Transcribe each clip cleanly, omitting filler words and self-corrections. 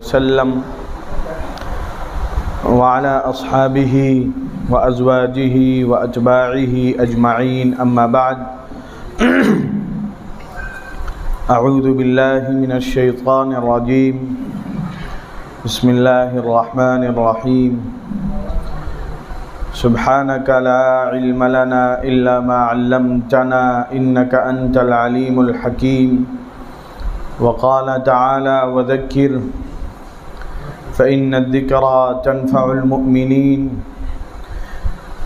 وسلم وعلى أصحابه وأزواجه وأتباعه أجمعين أما بعد أعوذ بالله من الشيطان الرجيم بسم الله الرحمن الرحيم سبحانك لا علم لنا إلا ما علمتنا إنك أنت العليم الحكيم وقال تعالى وذكر فإن الذكرى تنفع المؤمنين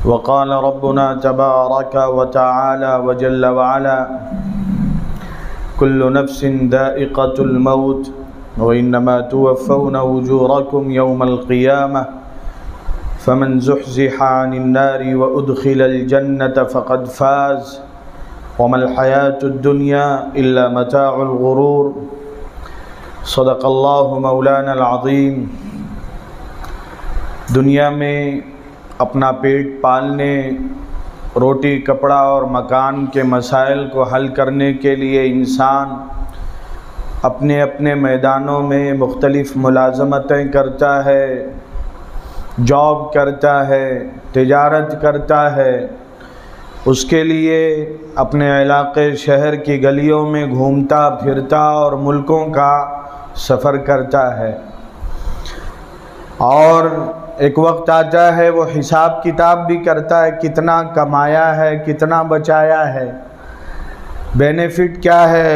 وقال ربنا تبارك وتعالى وجل وعلا كل نفس ذائقة الموت وإنما توفون أجوركم يوم القيامة فمن زحزح عن النار وأدخل الجنة فقد فاز وما الحياة الدنيا إلا متاع الغرور صدق اللہ مولانا العظیم۔ دنیا میں اپنا پیٹ پالنے، روٹی کپڑا اور مکان کے مسائل کو حل کرنے کے لیے انسان اپنے اپنے میدانوں میں مختلف ملازمتیں کرتا ہے، جاب کرتا ہے، تجارت کرتا ہے، اس کے لیے اپنے علاقے شہر کی گلیوں میں گھومتا پھرتا اور ملکوں کا سفر کرتا ہے، اور ایک وقت آتا ہے وہ حساب کتاب بھی کرتا ہے، کتنا کمایا ہے، کتنا بچایا ہے، بینیفٹ کیا ہے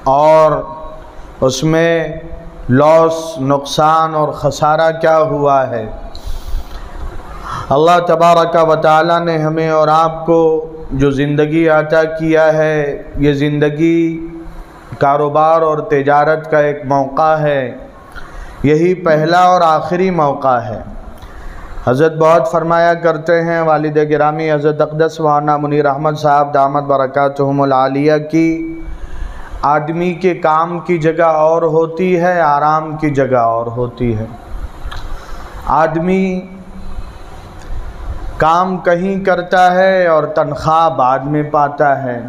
اور اس میں لاس، نقصان اور خسارہ کیا ہوا ہے۔ اللہ تبارک و تعالی نے ہمیں اور آپ کو جو زندگی عطا کیا ہے، یہ زندگی کاروبار اور تجارت کا ایک موقع ہے، یہی پہلا اور آخری موقع ہے۔ حضرت بہت فرمایا کرتے ہیں، والد گرامی حضرت اقدس مولانا منیر احمد صاحب دامت برکاتہم العالیہ کی، آدمی کے کام کی جگہ اور ہوتی ہے، آرام کی جگہ اور ہوتی ہے۔ آدمی کام کہیں کرتا ہے اور تنخواہ بعد میں پاتا ہے،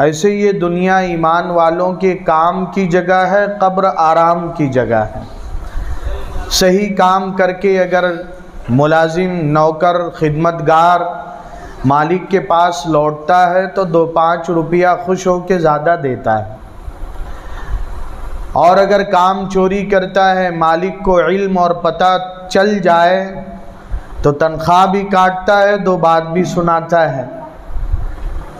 ایسے یہ دنیا ایمان والوں کے کام کی جگہ ہے، قبر آرام کی جگہ ہے۔ صحیح کام کر کے اگر ملازم، نوکر، خدمتگار مالک کے پاس لوٹتا ہے تو 2-5 روپیہ خوش ہو کے زیادہ دیتا ہے، اور اگر کام چوری کرتا ہے، مالک کو علم اور پتہ چل جائے تو تنخواہ بھی کاٹتا ہے، 2 بات بھی سناتا ہے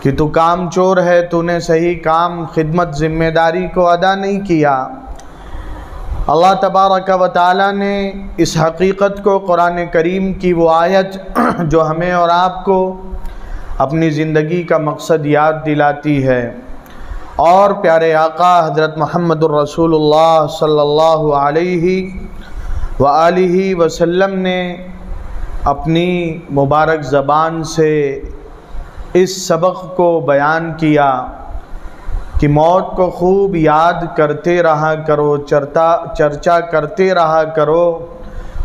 کہ تو کام چور ہے، تو نے صحیح کام، خدمت، ذمہ داری کو ادا نہیں کیا۔ اللہ تبارک و تعالی نے اس حقیقت کو قرآن کریم کی وہ آیت جو ہمیں اور آپ کو اپنی زندگی کا مقصد یاد دلاتی ہے، اور پیارے آقا حضرت محمد الرسول اللہ صلی اللہ علیہ وآلہ وسلم نے اپنی مبارک زبان سے اس سبق کو بیان کیا کہ موت کو خوب یاد کرتے رہا کرو، چرچا کرتے رہا کرو،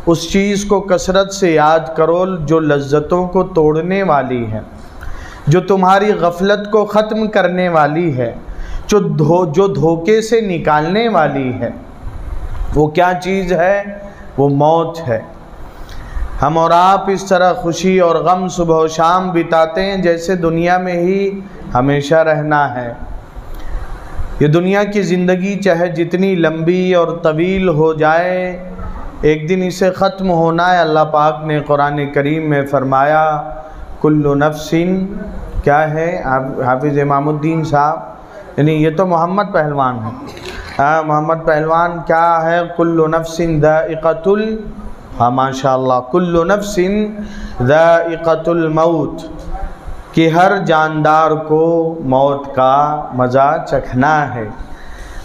اس چیز کو کثرت سے یاد کرو جو لذتوں کو توڑنے والی ہے، جو تمہاری غفلت کو ختم کرنے والی ہے، جو دھوکے سے نکالنے والی ہے۔ وہ کیا چیز ہے؟ وہ موت ہے۔ ہم اور آپ اس طرح خوشی اور غم صبح و شام بتاتے ہیں جیسے دنیا میں ہی ہمیشہ رہنا ہے۔ یہ دنیا کی زندگی چاہے جتنی لمبی اور طویل ہو جائے، ایک دن اسے ختم ہونا ہے۔ اللہ پاک نے قرآن کریم میں فرمایا کل نفس، کیا ہے حافظ امام الدین صاحب، یعنی یہ تو محمد پہلوان ہے، محمد پہلوان، کیا ہے کل نفس ذائقۃ ہاں ماشاءاللہ، کل نفس ذائقۃ الموت، کہ ہر جاندار کو موت کا مزہ چکھنا ہے۔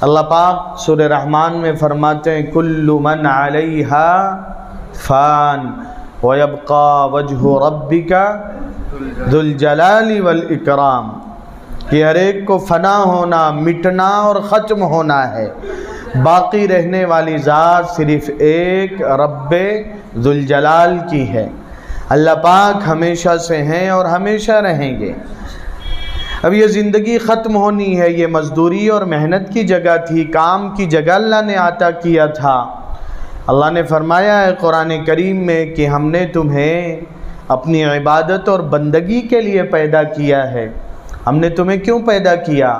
اللہ پاک سورہ رحمان میں فرماتے ہیں کل من علیہا فان ویبقى وجہ ربک ذو الجلال والاکرام، کہ ہر ایک کو فنا ہونا، مٹنا اور ختم ہونا ہے، باقی رہنے والی ذات صرف ایک رب ذوالجلال کی ہے۔ اللہ پاک ہمیشہ سے ہیں اور ہمیشہ رہیں گے۔ اب یہ زندگی ختم ہونی ہے، یہ مزدوری اور محنت کی جگہ تھی، کام کی جگہ اللہ نے عطا کیا تھا۔ اللہ نے فرمایا ہے قرآن کریم میں کہ ہم نے تمہیں اپنی عبادت اور بندگی کے لیے پیدا کیا ہے۔ ہم نے تمہیں کیوں پیدا کیا؟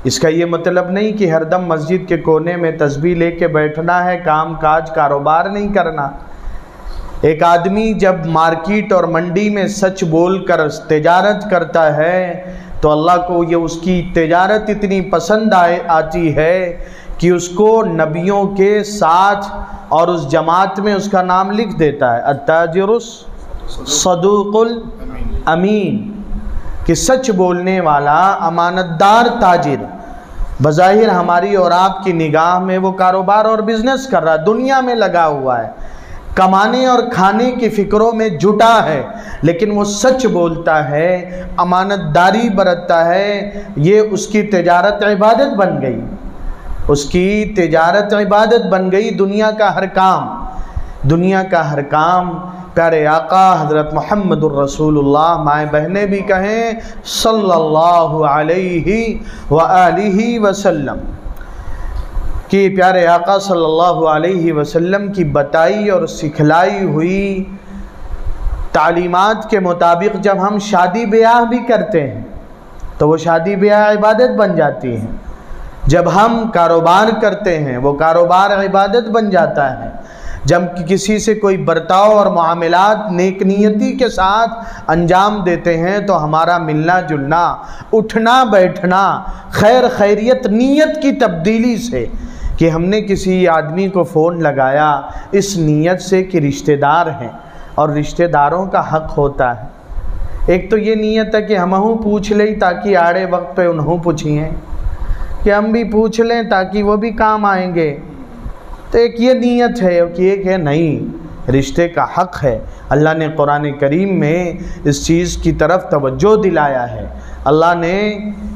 اس کا یہ مطلب نہیں کہ ہر دم مسجد کے کونے میں تسبیح لے کے بیٹھنا ہے، کام کاج کاروبار نہیں کرنا۔ ایک آدمی جب مارکیٹ اور منڈی میں سچ بول کر تجارت کرتا ہے تو اللہ کو یہ اس کی تجارت اتنی پسند آتی ہے کہ اس کو نبیوں کے ساتھ اور اس جماعت میں اس کا نام لکھ دیتا ہے، التاجر الصدوق الامین، کہ سچ بولنے والا امانت دار تاجر۔ بظاہر ہماری اور آپ کی نگاہ میں وہ کاروبار اور بزنس کر رہا ہے، دنیا میں لگا ہوا ہے، کمانے اور کھانے کی فکروں میں جٹا ہے، لیکن وہ سچ بولتا ہے، امانت داری برتتا ہے۔ یہ اس کی تجارت عبادت بن گئی، اس کی تجارت عبادت بن گئی۔ دنیا کا ہر کام پیارے آقا حضرت محمد الرسول اللہ، مائیں بہنیں بھی کہیں صلی اللہ علیہ وآلہ وسلم، کہ پیارے آقا صلی اللہ علیہ وسلم کی بتائی اور سکھلائی ہوئی تعلیمات کے مطابق جب ہم شادی بیاہ بھی کرتے ہیں تو وہ شادی بیاہ عبادت بن جاتی ہے۔ جب ہم کاروبار کرتے ہیں وہ کاروبار عبادت بن جاتا ہے۔ جب کسی سے کوئی برتاؤ اور معاملات نیک نیتی کے ساتھ انجام دیتے ہیں تو ہمارا ملنا جلنا، اٹھنا بیٹھنا خیر خیریت نیت کی تبدیلی سے، کہ ہم نے کسی آدمی کو فون لگایا اس نیت سے کہ رشتہ دار ہیں اور رشتہ داروں کا حق ہوتا ہے۔ ایک تو یہ نیت ہے کہ ہمہوں پوچھ لیں تاکہ آڑے وقت پہ انہوں پوچھیں، کہ ہم بھی پوچھ لیں تاکہ وہ بھی کام آئیں گے، تو ایک یہ نیت ہے کہ ایک ہے نہیں، رشتے کا حق ہے۔ اللہ نے قرآن کریم میں اس چیز کی طرف توجہ دلایا ہے، اللہ نے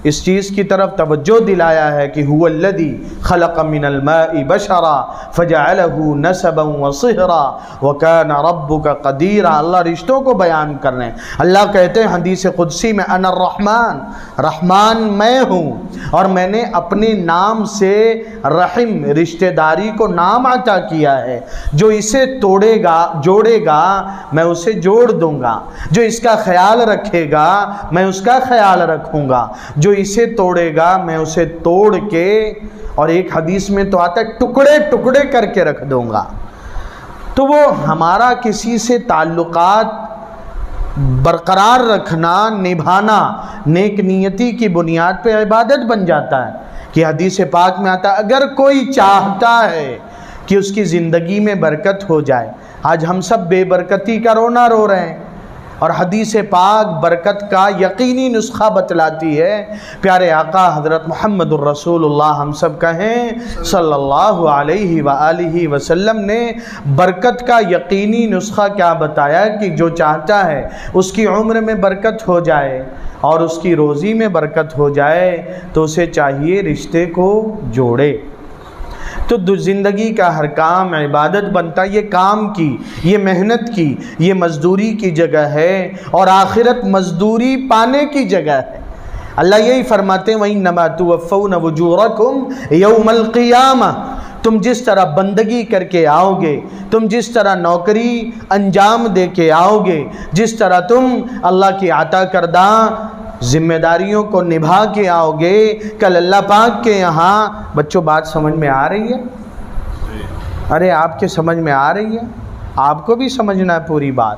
اس چیز کی طرف توجہ دلایا ہے کہ هو الذی خلق من الماء بشرا فجعله نسبا وصہرا وکان ربک قدیرا۔ اللہ رشتوں کو بیان کر رہے ہیں۔ اللہ کہتے ہیں حدیث قدسی میں انا الرحمن، رحمان میں ہوں، اور میں نے اپنے نام سے رحم رشتہ داری کو نام عطا کیا ہے۔ جو اسے توڑے گا جوڑے گا میں اسے جوڑ دوں گا، جو اس کا خیال رکھے گا میں اس کا خیال رکھوں گا، جو اسے توڑے گا میں اسے توڑ کے، اور ایک حدیث میں تو آتا ہے ٹکڑے ٹکڑے کر کے رکھ دوں گا۔ تو وہ ہمارا کسی سے تعلقات برقرار رکھنا، نبھانا نیک نیتی کی بنیاد پہ عبادت بن جاتا ہے۔ کہ حدیث پاک میں آتا ہے اگر کوئی چاہتا ہے کہ اس کی زندگی میں برکت ہو جائے، آج ہم سب بے برکتی کا رونا رو رہے ہیں، اور حدیث پاک برکت کا یقینی نسخہ بتلاتی ہے۔ پیارے آقا حضرت محمد الرسول اللہ ہم سب کہیں صلی اللہ علیہ وآلہ وسلم نے برکت کا یقینی نسخہ کیا بتایا کہ جو چاہتا ہے اس کی عمر میں برکت ہو جائے اور اس کی روزی میں برکت ہو جائے تو اسے چاہیے رشتے کو جوڑے۔ تو زندگی کا ہر کام عبادت بنتا، یہ کام کی، یہ محنت کی، یہ مزدوری کی جگہ ہے، اور آخرت مزدوری پانے کی جگہ ہے۔ اللہ یہی فرماتے ہیں وَإِنَّمَا تُوَفَّوْنَ وُجُورَكُمْ يَوْمَ الْقِيَامَةِ، تم جس طرح بندگی کر کے آؤ گے، تم جس طرح نوکری انجام دے کے آؤ گے، جس طرح تم اللہ کی عطا کردہ ذمہ داریوں کو نبھا کے آؤ گے، کل اللہ پاک کے یہاں۔ بچوں بات سمجھ میں آ رہی ہے؟ ارے آپ کے سمجھ میں آ رہی ہے؟ آپ کو بھی سمجھنا ہے پوری بات۔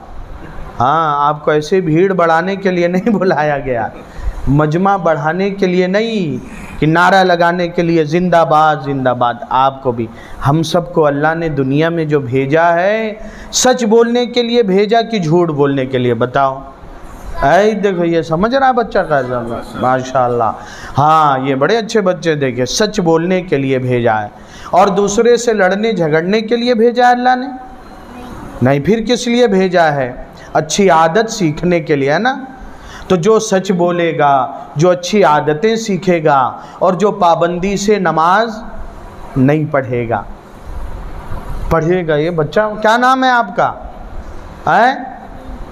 ہاں، آپ کو ایسے بھیڑ بڑھانے کے لیے نہیں بلایا گیا، مجمع بڑھانے کے لیے نہیں، کہ نعرہ لگانے کے لیے زندہ باد زندہ باد۔ آپ کو بھی، ہم سب کو اللہ نے دنیا میں جو بھیجا ہے سچ بولنے کے لیے بھیجا کہ جھوٹ بولنے کے لیے؟ بتاؤ۔ اے دیکھو یہ سمجھ رہا بچہ کا، ماشاءاللہ، ہاں یہ بڑے اچھے بچے، دیکھیں سچ بولنے کے لیے بھیجا ہے، اور دوسرے سے لڑنے جھگڑنے کے لیے بھیجا ہے اللہ نے؟ نہیں، پھر کس لیے بھیجا ہے؟ اچھی عادت سیکھنے کے لیے، ہے نا؟ تو جو سچ بولے گا، جو اچھی عادتیں سیکھے گا، اور جو پابندی سے نماز نہیں پڑھے گا، یہ بچہ کیا نام ہے آپ کا؟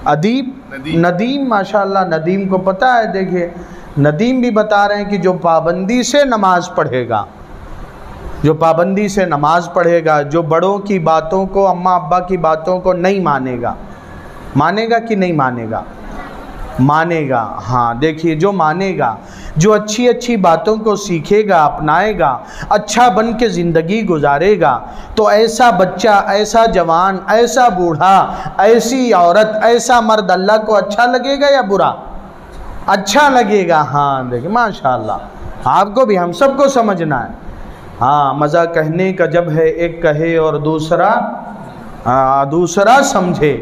ادیب؟ ندیم، ماشاءاللہ ندیم کو پتہ ہے، دیکھیے ندیم بھی بتا رہے ہیں کہ جو پابندی سے نماز پڑھے گا، جو پابندی سے نماز پڑھے گا، جو بڑوں کی باتوں کو، اماں ابا کی باتوں کو نہیں مانے گا، مانے گا کہ نہیں مانے گا؟ مانے گا۔ ہاں دیکھیے، جو مانے گا، جو اچھی اچھی باتوں کو سیکھے گا، اپنائے گا، اچھا بن کے زندگی گزارے گا، تو ایسا بچہ، ایسا جوان، ایسا بوڑھا، ایسی عورت، ایسا مرد اللہ کو اچھا لگے گا یا برا؟ اچھا لگے گا۔ ہاں دیکھیں ماشاءاللہ، آپ کو بھی، ہم سب کو سمجھنا ہے۔ ہاں، مزہ کہنے کا جب ہے، ایک کہے اور دوسرا سمجھے۔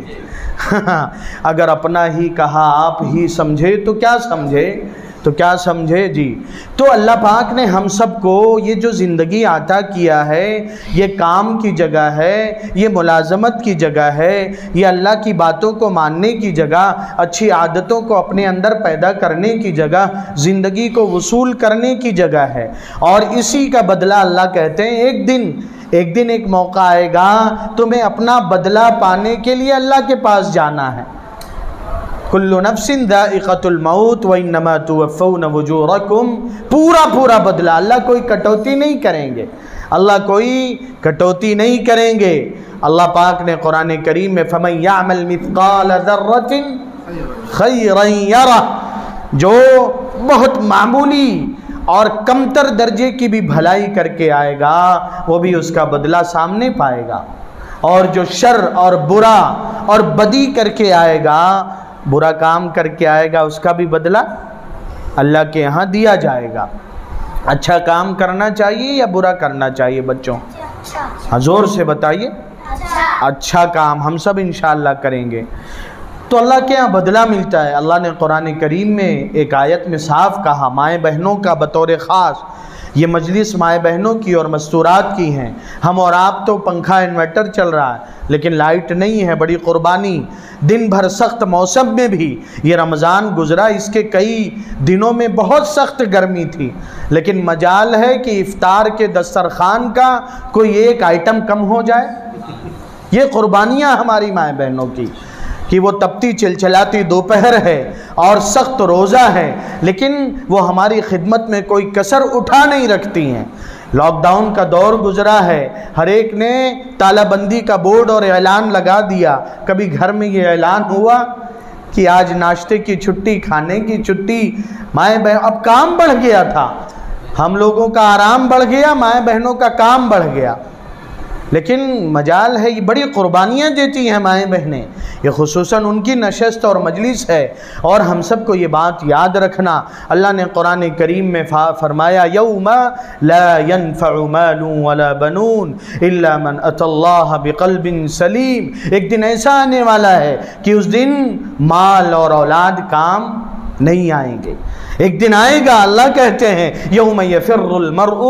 اگر اپنا ہی کہا آپ ہی سمجھے تو کیا سمجھے جی۔ تو اللہ پاک نے ہم سب کو یہ جو زندگی عطا کیا ہے، یہ کام کی جگہ ہے، یہ ملازمت کی جگہ ہے، یہ اللہ کی باتوں کو ماننے کی جگہ، اچھی عادتوں کو اپنے اندر پیدا کرنے کی جگہ، زندگی کو وصول کرنے کی جگہ ہے، اور اسی کا بدلہ اللہ کہتے ہیں ایک دن ایک موقع آئے گا تمہیں اپنا بدلہ پانے کے لیے اللہ کے پاس جانا ہے۔ کل نفس ذائقۃ الموت وانما توفون اجورکم، پورا بدلہ، اللہ کوئی کٹوتی نہیں کریں گے، اللہ کوئی کٹوتی نہیں کریں گے۔ اللہ پاک نے قرآن کریم میں فمن یعمل مثقال ذرۃ خیرا یرہ، جو بہت معمولی اور کمتر درجے کی بھی بھلائی کر کے آئے گا، وہ بھی اس کا بدلہ سامنے پائے گا، اور جو شر اور برا اور بدی کر کے آئے گا، برا کام کر کے آئے گا، اس کا بھی بدلہ اللہ کے یہاں دیا جائے گا۔ اچھا کام کرنا چاہیے یا برا کرنا چاہیے بچوں؟ زور سے بتائیے۔ اچھا کام ہم سب انشاءاللہ کریں گے تو اللہ کے یہاں بدلہ ملتا ہے۔ اللہ نے قرآن کریم میں ایک آیت میں صاف کہا، مائیں بہنوں کا بطور خاص، یہ مجلس مائیں بہنوں کی اور مستورات کی ہیں۔ ہم اور آپ تو پنکھا انورٹر چل رہا ہے لیکن لائٹ نہیں ہے، بڑی قربانی، دن بھر سخت موسم میں بھی یہ رمضان گزرا، اس کے کئی دنوں میں بہت سخت گرمی تھی، لیکن مجال ہے کہ افطار کے دسترخوان کا کوئی ایک آئٹم کم ہو جائے۔ یہ قربانیاں ہماری مائیں بہنوں کی، کہ وہ تپتی چلچلاتی دوپہر ہے اور سخت روزہ ہے، لیکن وہ ہماری خدمت میں کوئی کسر اٹھا نہیں رکھتی ہیں۔ لاک ڈاؤن کا دور گزرا ہے، ہر ایک نے تالہ بندی کا بورڈ اور اعلان لگا دیا۔ کبھی گھر میں یہ اعلان ہوا کہ آج ناشتے کی چھٹی، کھانے کی چھٹی؟ مائیں بہن، اب کام بڑھ گیا تھا، ہم لوگوں کا آرام بڑھ گیا، مائیں بہنوں کا کام بڑھ گیا، لیکن مجال ہے، یہ بڑی قربانیاں دیتی ہیں مائیں بہنیں، یہ خصوصاً ان کی نشست اور مجلس ہے، اور ہم سب کو یہ بات یاد رکھنا۔ اللہ نے قرآن کریم میں فرمایا، یوم لا ينفع مال ولا بنون الا من اتى اللہ بقلب سلیم، ایک دن ایسا آنے والا ہے کہ اس دن مال اور اولاد کام نہیں آئیں گے۔ ایک دن آئے گا، اللہ کہتے ہیں یوم یفر المرء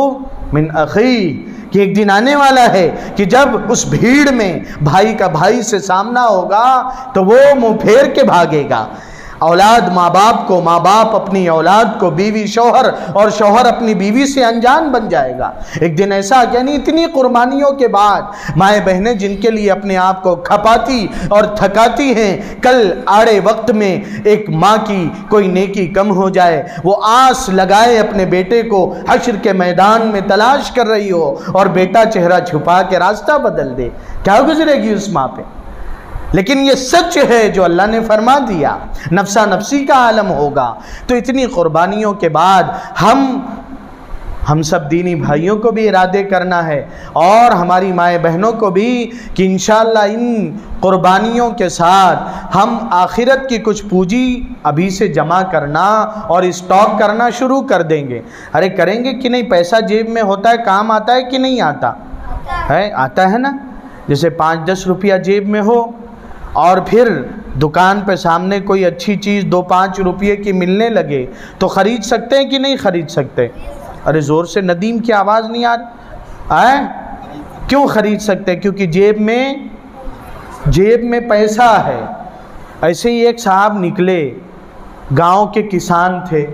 من اخیہ، کہ ایک دن آنے والا ہے کہ جب اس بھیڑ میں بھائی کا بھائی سے سامنا ہوگا تو وہ منہ پھیر کے بھاگے گا۔ اولاد ماں باپ کو، ماں باپ اپنی اولاد کو، بیوی شوہر اور شوہر اپنی بیوی سے انجان بن جائے گا۔ ایک دن ایسا، یعنی اتنی قربانیوں کے بعد مائیں بہنیں جن کے لیے اپنے آپ کو کھپاتی اور تھکاتی ہیں، کل آڑے وقت میں ایک ماں کی کوئی نیکی کم ہو جائے، وہ آس لگائے اپنے بیٹے کو، حشر کے میدان میں تلاش کر رہی ہو اور بیٹا چہرہ چھپا کے راستہ بدل دے، کیا گزرے گی اس ماں پہ؟ لیکن یہ سچ ہے جو اللہ نے فرما دیا، نفسا نفسی کا عالم ہوگا۔ تو اتنی قربانیوں کے بعد ہم سب دینی بھائیوں کو بھی ارادے کرنا ہے، اور ہماری مائیں بہنوں کو بھی، کہ انشاءاللہ ان قربانیوں کے ساتھ ہم آخرت کی کچھ پونجی ابھی سے جمع کرنا اور اسٹاک کرنا شروع کر دیں گے۔ ارے کریں گے کہ نہیں؟ پیسہ جیب میں ہوتا ہے، کام آتا ہے کہ نہیں آتا ہے؟ آتا ہے نا۔ جیسے 5-10 روپیہ جیب میں ہو اور پھر دکان پہ سامنے کوئی اچھی چیز 2-5 روپے کی ملنے لگے تو خرید سکتے ہیں کہ نہیں خرید سکتے؟ ارے زور سے ندیم کی آواز نہیں آ رہی؟ کیوں خرید سکتے؟ کیونکہ جیب میں پیسہ ہے۔ ایسے ہی ایک صاحب نکلے، گاؤں کے کسان تھے،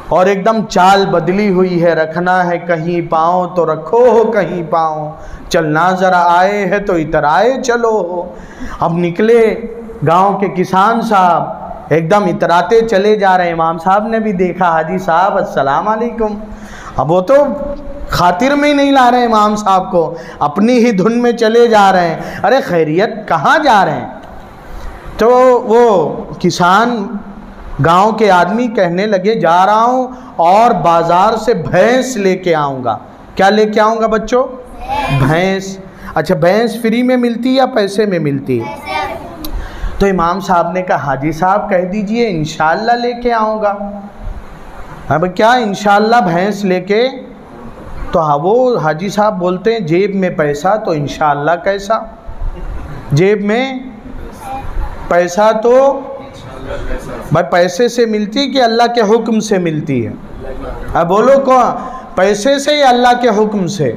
اور ایک دم چال بدلی ہوئی ہے، رکھنا ہے کہیں پاؤں تو رکھو ہو کہیں پاؤں، چلنا ذرا آئے ہے تو اتر آئے چلو ہو۔ اب نکلے گاؤں کے کسان صاحب، ایک دم اتراتے چلے جا رہے ہیں. امام صاحب نے بھی دیکھا حاجی صاحب السلام علیکم. اب وہ تو خاطر میں ہی نہیں لا رہے امام صاحب کو, اپنی ہی دھن میں چلے جا رہے ہیں. ارے خیریت کہاں جا رہے ہیں؟ تو وہ کسان گاؤں کے آدمی کہنے لگے جا رہا ہوں اور بازار سے بھینس لے کے آؤں گا. کیا لے کے آؤں گا بچوں؟ بھینس. اچھا بھینس فری میں ملتی یا پیسے میں ملتی ہے؟ تو امام صاحب نے کہا حاجی صاحب کہہ دیجئے انشاءاللہ لے کے آؤں گا. اب کیا انشاءاللہ بھینس لے کے؟ تو وہ حاجی صاحب بولتے ہیں جیب میں پیسہ تو انشاءاللہ کیسا؟ جیب میں پیسہ تو بھائی پیسے سے ملتی کہ اللہ کے حکم سے ملتی ہے؟ اب بولو کون؟ پیسے سے یا اللہ کے حکم سے؟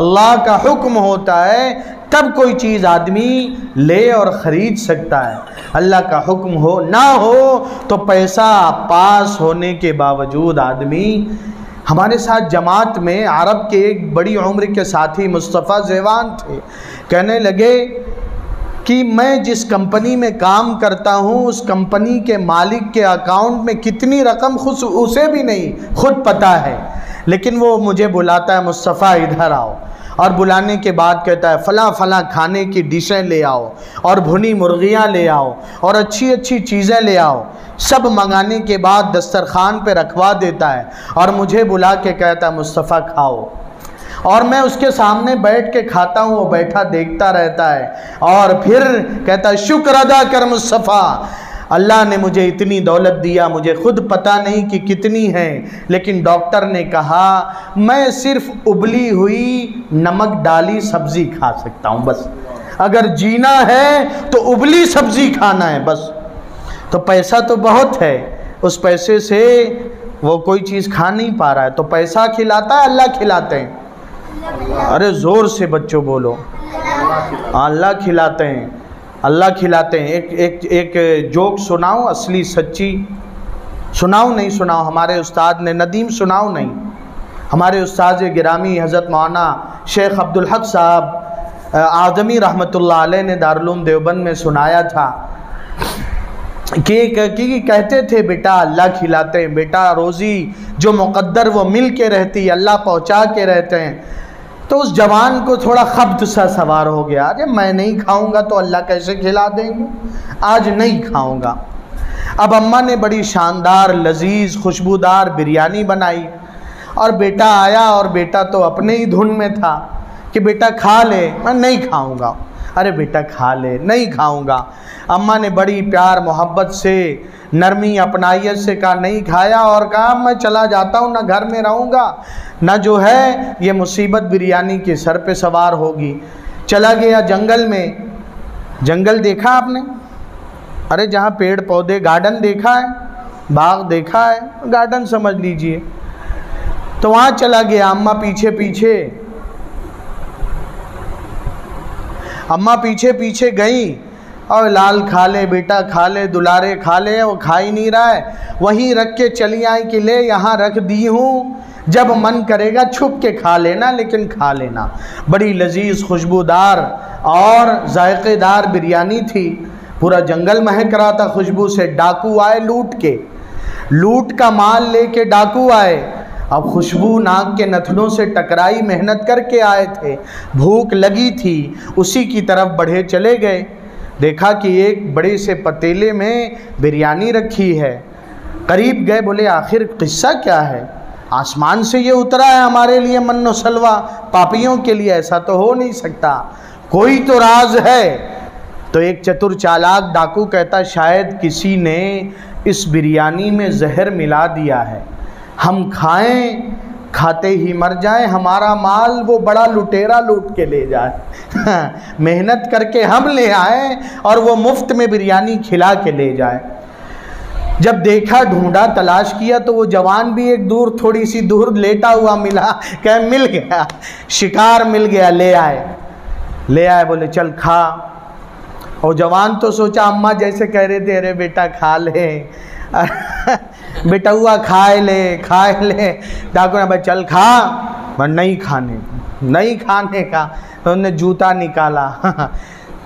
اللہ کا حکم ہوتا ہے تب کوئی چیز آدمی لے اور خرید سکتا ہے. اللہ کا حکم ہو نہ ہو تو پیسہ پاس ہونے کے باوجود آدمی. ہمارے ساتھ جماعت میں عرب کے ایک بڑی عمر کے ساتھی مصطفیٰ زیوان تھے. کہنے لگے کہ میں جس کمپنی میں کام کرتا ہوں اس کمپنی کے مالک کے اکاؤنٹ میں کتنی رقم خود اسے بھی نہیں خود پتہ ہے, لیکن وہ مجھے بلاتا ہے مصطفیٰ ادھر آؤ, اور بلانے کے بعد کہتا ہے فلاں فلاں کھانے کی ڈشیں لے آؤ اور بھنی مرغیاں لے آؤ اور اچھی اچھی چیزیں لے آؤ. سب منگانے کے بعد دسترخوان پہ رکھوا دیتا ہے اور مجھے بلا کے کہتا ہے مصطفیٰ کھاؤ, اور میں اس کے سامنے بیٹھ کے کھاتا ہوں. وہ بیٹھا دیکھتا رہتا ہے اور پھر کہتا ہے شکر ادا کر مصطفیٰ, اللہ نے مجھے اتنی دولت دیا, مجھے خود پتہ نہیں کہ کتنی ہے, لیکن ڈاکٹر نے کہا میں صرف ابلی ہوئی نمک ڈالی سبزی کھا سکتا ہوں بس. اگر جینا ہے تو ابلی سبزی کھانا ہے بس. تو پیسہ تو بہت ہے, اس پیسے سے وہ کوئی چیز کھا نہیں پا رہا ہے. تو پیسہ کھلاتا ہے اللہ کھلاتے ہیں؟ ارے زور سے بچوں بولو. اللہ کھلاتے ہیں, اللہ کھلاتے ہیں. ایک جوک سناؤں, اصلی سچی سناؤں نہیں سناؤں؟ ہمارے استاد نے ندیم سناؤں نہیں؟ ہمارے استاد گرامی حضرت مولانا شیخ عبدالحق صاحب اعظمی رحمۃ اللہ علیہ نے دارالعلوم دیوبند میں سنایا تھا کہ کہتے تھے بیٹا اللہ کھلاتے ہیں, بیٹا روزی جو مقدر وہ مل کے رہتی, اللہ پہنچا کے رہتے ہیں. تو اس جوان کو تھوڑا خبط سا سوار ہو گیا, ارے میں نہیں کھاؤں گا تو اللہ کیسے کھلا دیں گے, آج نہیں کھاؤں گا. اب اماں نے بڑی شاندار لذیذ خوشبودار بریانی بنائی اور بیٹا آیا, اور بیٹا تو اپنے ہی دھن میں تھا کہ بیٹا کھا لے. میں نہیں کھاؤں گا. ارے بیٹا کھا لے. نہیں کھاؤں گا. اماں نے بڑی پیار محبت سے نرمی اپنائیت سے کہا نہیں کھایا, اور کہا میں چلا جاتا ہوں, نہ گھر میں رہوں گا نہ جو ہے یہ مصیبت بریانی کے سر پہ سوار ہوگی. چلا گیا جنگل میں. جنگل دیکھا آپ نے؟ ارے جہاں پیڑ پودے, گارڈن دیکھا ہے, باغ دیکھا ہے, گارڈن سمجھ لیجئے. تو وہاں چلا گیا. اماں پیچھے پیچھے گئیں اور لال کھا لے بیٹا کھا لے, دلارے کھا لے. وہ کھا ہی نہیں رہا ہے, وہیں رکھ کے چلی آئیں کہ لے یہاں رکھ دی ہوں, جب من کرے گا چھپ کے کھا لینا, لیکن کھا لینا. بڑی لذیذ خوشبودار اور ذائقے دار بریانی تھی. پورا جنگل مہک رہا تھا خوشبو سے. ڈاکو آئے لوٹ کا مال لے کے ڈاکو آئے. اب خوشبو ناک کے نتنوں سے ٹکرائی, محنت کر کے آئے تھے, بھوک لگی تھی, اسی کی طرف بڑھے چلے گئے. دیکھا کہ ایک بڑے سے پتیلے میں بریانی رکھی ہے. قریب گئے, بولے آخر قصہ کیا ہے؟ آسمان سے یہ اترا ہے ہمارے لیے من و سلوہ, پاپیوں کے لیے ایسا تو ہو نہیں سکتا, کوئی تو راز ہے. تو ایک چتر چالاک ڈاکو کہتا شاید کسی نے اس بریانی میں زہر ملا دیا ہے, ہم کھائیں کھاتے ہی مر جائیں, ہمارا مال وہ بڑا لٹیرا لوٹ کے لے جائے. محنت کر کے ہم لے آئیں اور وہ مفت میں بریانی کھلا کے لے جائے. جب دیکھا, ڈھونڈا, تلاش کیا تو وہ جوان بھی ایک دور, تھوڑی سی دور لیٹا ہوا ملا. کہ مل گیا, شکار مل گیا, لے آئے. بولے چل کھا. اور جوان تو سوچا اماں جیسے کہہ رہے تھے ارے بیٹا کھا لے, بیٹا ہوا کھائے لے. ڈاکو نے بھائی چل کھا. نہیں کھانے کا. انہوں نے جوتا نکالا,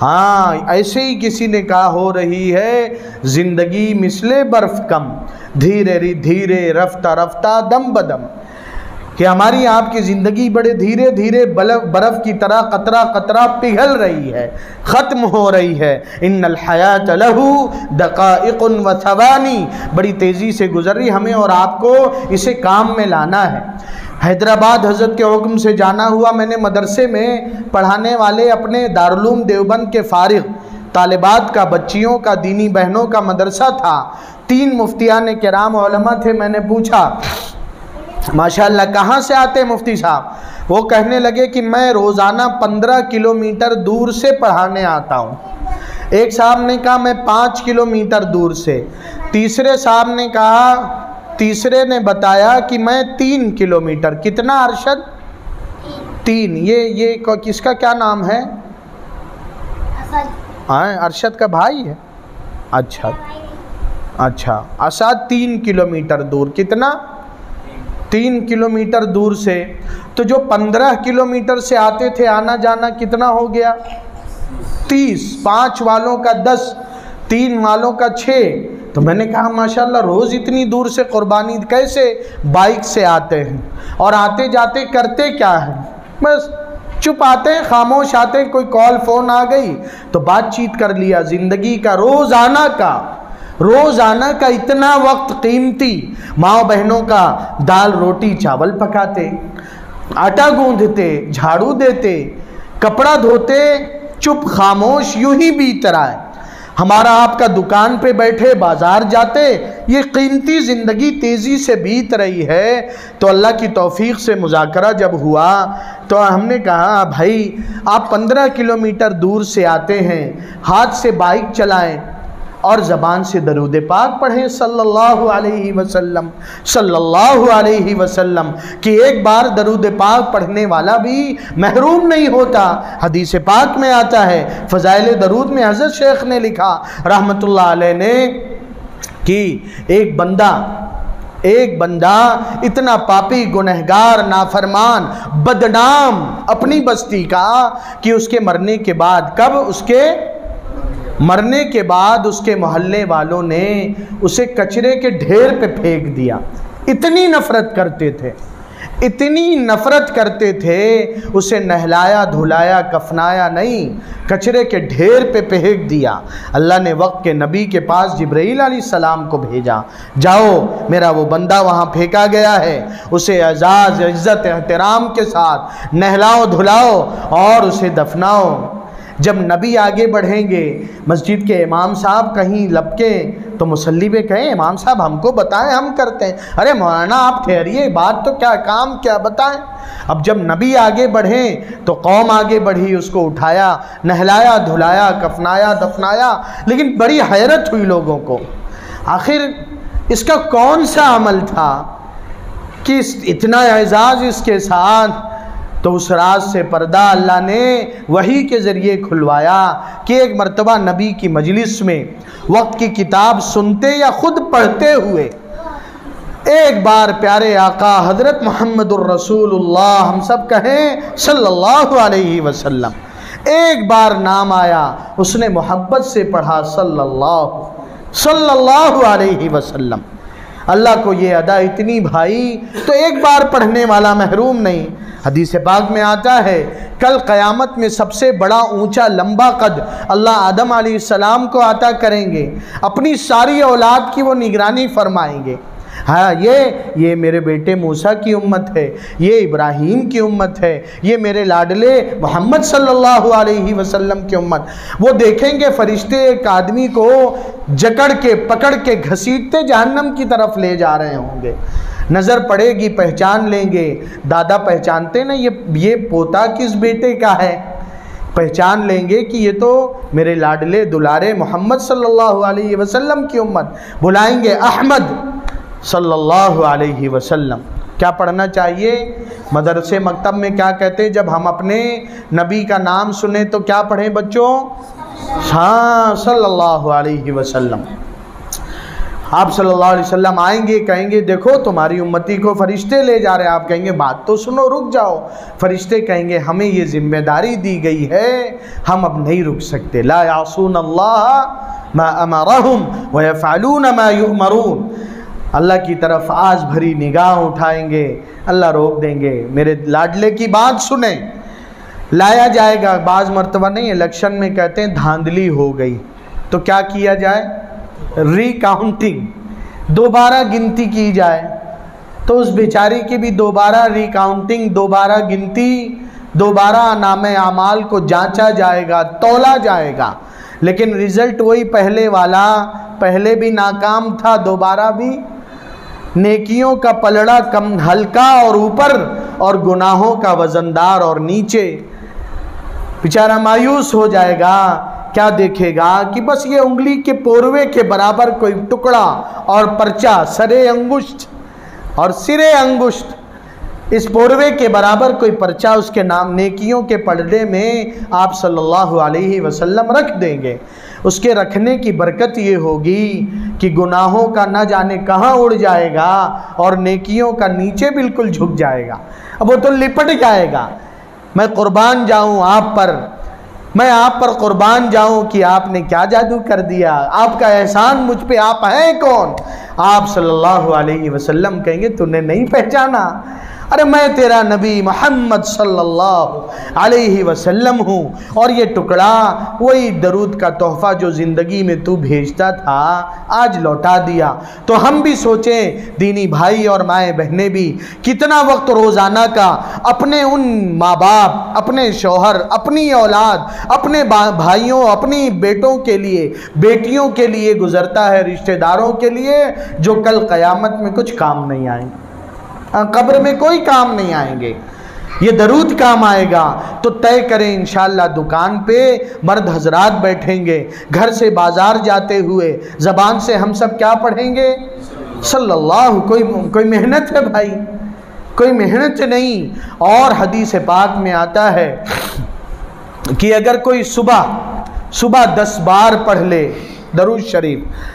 ہاں ایسے ہی کسی نے کہا ہو رہی ہے زندگی مثل برف کم، دھیرے دھیرے رفتہ رفتہ دم بدم، کہ ہماری آپ کی زندگی بڑے دھیرے دھیرے برف کی طرح قطرہ قطرہ پگھل رہی ہے، ختم ہو رہی ہے۔ ان الحیات لہو دقائق و ثوانی، بڑی تیزی سے گزر رہی، ہمیں اور آپ کو اسے کام میں لانا ہے۔ حیدرآباد حضرت کے حکم سے جانا ہوا، میں نے مدرسے میں پڑھانے والے اپنے دارالعلوم دیوبند کے فارغ طالبات کا، بچیوں کا، دینی بہنوں کا مدرسہ تھا، 3 مفتیان کرام علماء تھے۔ میں نے پوچھا ماشاءاللہ کہاں سے آتے ہیں مفتی صاحب؟ وہ کہنے لگے کہ میں روزانہ 15 کلومیٹر دور سے پڑھانے آتا ہوں۔ ایک صاحب نے کہا میں 5 کلومیٹر دور سے، تیسرے صاحب نے کہا، تیسرے نے بتایا کہ میں 3 کلومیٹر۔ کتنا ارشد؟ 3۔ یہ کس کا کیا نام ہے؟ ارشد کا بھائی ہے؟ اچھا اسد 3 کلومیٹر دور۔ کتنا؟ 3 کلومیٹر دور سے۔ تو جو 15 کلومیٹر سے آتے تھے، آنا جانا کتنا ہو گیا؟ 30۔ 5 والوں کا 10، 3 والوں کا 6۔ تو میں نے کہا ماشاءاللہ روز اتنی دور سے قربانی کیسے بائک سے آتے ہیں؟ اور آتے جاتے کرتے کیا ہیں؟ بس چپ آتے ہیں، خاموش آتے ہیں، کوئی کال فون آ گئی تو بات چیت کر لیا۔ زندگی کا روزانہ کا اتنا وقت قیمتی، ماں بہنوں کا دال روٹی چاول پکاتے، آٹا گوندھتے، جھاڑو دیتے، کپڑا دھوتے، چپ خاموش یوں ہی بیت رہا ہے۔ ہمارا آپ کا دکان پہ بیٹھے، بازار جاتے، یہ قیمتی زندگی تیزی سے بیت رہی ہے۔ تو اللہ کی توفیق سے مذاکرہ جب ہوا تو ہم نے کہا بھائی آپ 15 کلومیٹر دور سے آتے ہیں، ہاتھ سے بائک چلائیں اور زبان سے درود پاک پڑھیں صلی اللہ علیہ وسلم، کہ ایک بار درود پاک پڑھنے والا بھی محروم نہیں ہوتا۔ حدیث پاک میں آتا ہے، فضائل درود میں حضرت شیخ نے لکھا رحمت اللہ علیہ نے کہ ایک بندہ اتنا پاپی، گنہگار، نافرمان، بدنام اپنی بستی کا کہ اس کے مرنے کے بعد اس کے محلے والوں نے اسے کچرے کے ڈھیر پہ پھینک دیا۔ اتنی نفرت کرتے تھے، اسے نہلایا دھلایا کفنایا نہیں، کچرے کے ڈھیر پہ پھینک دیا۔ اللہ نے وقت کے نبی کے پاس جبرائیل علیہ السلام کو بھیجا، جاؤ میرا وہ بندہ وہاں پھینکا گیا ہے، اسے اعزاز عزت احترام کے ساتھ نہلاؤ دھلاؤ اور اسے دفناؤ۔ جب نبی آگے بڑھیں گے، مسجد کے امام صاحب کہیں لپکے تو مصلی پہ کہیں امام صاحب ہم کو بتائیں، ہم کرتے ہیں۔ ارے مولانا آپ ٹھہریے، بات تو کیا، کام کیا، بتائیں۔ اب جب نبی آگے بڑھیں تو قوم آگے بڑھی، اس کو اٹھایا، نہلایا دھلایا کفنایا دفنایا۔ لیکن بڑی حیرت ہوئی لوگوں کو، آخر اس کا کون سا عمل تھا کہ اتنا اعزاز اس کے ساتھ؟ تو اس راز سے پردہ اللہ نے وحی کے ذریعے کھلوایا کہ ایک مرتبہ نبی کی مجلس میں وقت کی کتاب سنتے یا خود پڑھتے ہوئے ایک بار پیارے آقا حضرت محمد الرسول اللہ، ہم سب کہیں صلی اللہ علیہ وسلم، ایک بار نام آیا، اس نے محبت سے پڑھا صلی اللہ علیہ وسلم۔ اللہ کو یہ ادا اتنی بھائی تو ایک بار پڑھنے والا محروم نہیں۔ حدیث پاک میں آتا ہے کل قیامت میں سب سے بڑا اونچا لمبا قد اللہ آدم علیہ السلام کو عطا کریں گے، اپنی ساری اولاد کی وہ نگرانی فرمائیں گے۔ ہاں یہ میرے بیٹے موسیٰ کی امت ہے، یہ ابراہیم کی امت ہے، یہ میرے لاڈلے محمد صلی اللہ علیہ وسلم کی امت۔ وہ دیکھیں گے فرشتے ایک آدمی کو جکڑ کے پکڑ کے گھسیٹتے جہنم کی طرف لے جا رہے ہوں گے۔ نظر پڑے گی، پہچان لیں گے، دادا پہچانتے نا یہ پوتا کس بیٹے کا ہے، پہچان لیں گے کہ یہ تو میرے لاڈلے دلارے محمد صلی اللہ علیہ وسلم کی امت۔ بلائیں گے احمد صلی اللہ علیہ وسلم۔ کیا پڑھنا چاہیے؟ مدرسے مکتب میں کیا کہتے ہیں جب ہم اپنے نبی کا نام سنیں تو کیا پڑھیں بچوں؟ ہاں صلی اللہ علیہ وسلم۔ آپ صلی اللہ علیہ وسلم آئیں گے، کہیں گے دیکھو تمہاری امتی کو فرشتے لے جا رہے ہیں. آپ کہیں گے بات تو سنو، رک جاؤ. فرشتے کہیں گے ہمیں یہ ذمہ داری دی گئی ہے، ہم اب نہیں رک سکتے. لا یعصون اللہ ما امرہم ویفعلون ما یؤمرون. اللہ کی طرف آز بھری نگاہ اٹھائیں گے، اللہ روک دیں گے، میرے لاڈلے کی بات سنیں. لایا جائے گا. بعض مرتبہ نہیں، الیکشن میں کہتے ہیں دھاندلی ہو گئی تو کیا کیا جائے؟ ری کاؤنٹنگ، دوبارہ گنتی کی جائے. تو اس بیچاری کی بھی دوبارہ ری کاؤنٹنگ، دوبارہ گنتی، دوبارہ نام اعمال کو جانچا جائے گا، تولا جائے گا. لیکن رزلٹ وہی پہلے والا، پہلے بھی ناکام تھا، دوبارہ بھی. نیکیوں کا پلڑا کم ہلکا اور اوپر، اور گناہوں کا وزندار اور نیچے. بیچارہ مایوس ہو جائے گا. کیا دیکھے گا کہ بس یہ انگلی کے پوروے کے برابر کوئی ٹکڑا اور پرچہ، سرے انگشت اور سرے انگشت، اس پوروے کے برابر کوئی پرچہ اس کے نام نیکیوں کے پردے میں آپ صلی اللہ علیہ وسلم رکھ دیں گے. اس کے رکھنے کی برکت یہ ہوگی کہ گناہوں کا نہ جانے کہاں اڑ جائے گا اور نیکیوں کا نیچے بالکل جھک جائے گا. اب وہ تو لپٹ جائے گا. میں قربان جاؤں آپ پر، میں آپ پر قربان جاؤں کہ آپ نے کیا جادو کر دیا، آپ کا احسان مجھ پہ، آپ ہیں کون؟ آپ صلی اللہ علیہ وسلم کہیں گے تو نے نہیں پہچانا؟ ارے میں تیرا نبی محمد صلی اللہ علیہ وسلم ہوں، اور یہ ٹکڑا وہی درود کا تحفہ جو زندگی میں تو بھیجتا تھا آج لوٹا دیا. تو ہم بھی سوچیں، دینی بھائی اور مائیں بہنیں بھی، کتنا وقت روزانہ کا اپنے ان ماں باپ، اپنے شوہر، اپنی اولاد، اپنے بھائیوں، اپنی بیٹوں کے لیے، بیٹیوں کے لیے گزرتا ہے، رشتہ داروں کے لیے، جو کل قیامت میں کچھ کام نہیں آئیں گے، قبر میں کوئی کام نہیں آئیں گے. یہ درود کام آئے گا. تو طے کریں انشاءاللہ دکان پہ مرد حضرات بیٹھیں گے، گھر سے بازار جاتے ہوئے زبان سے ہم سب کیا پڑھیں گے؟ صلی اللہ. کوئی محنت ہے بھائی؟ کوئی محنت نہیں. اور حدیث پاک میں آتا ہے کہ اگر کوئی صبح 10 بار پڑھ لے درود شریف،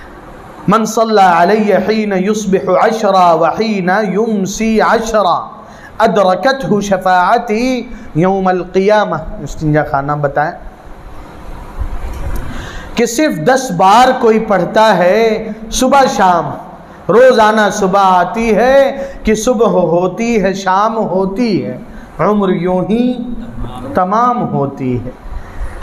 من صلی علی حین یصبح 10 وحین یمسی 10 ادرکتہ شفاعتی یوم القیامہ. استنجا خانہ بتائیں کہ صرف 10 بار کوئی پڑھتا ہے صبح شام. روزانہ صبح آتی ہے کہ صبح ہوتی ہے، شام ہوتی ہے، عمر یوں ہی تمام ہوتی ہے.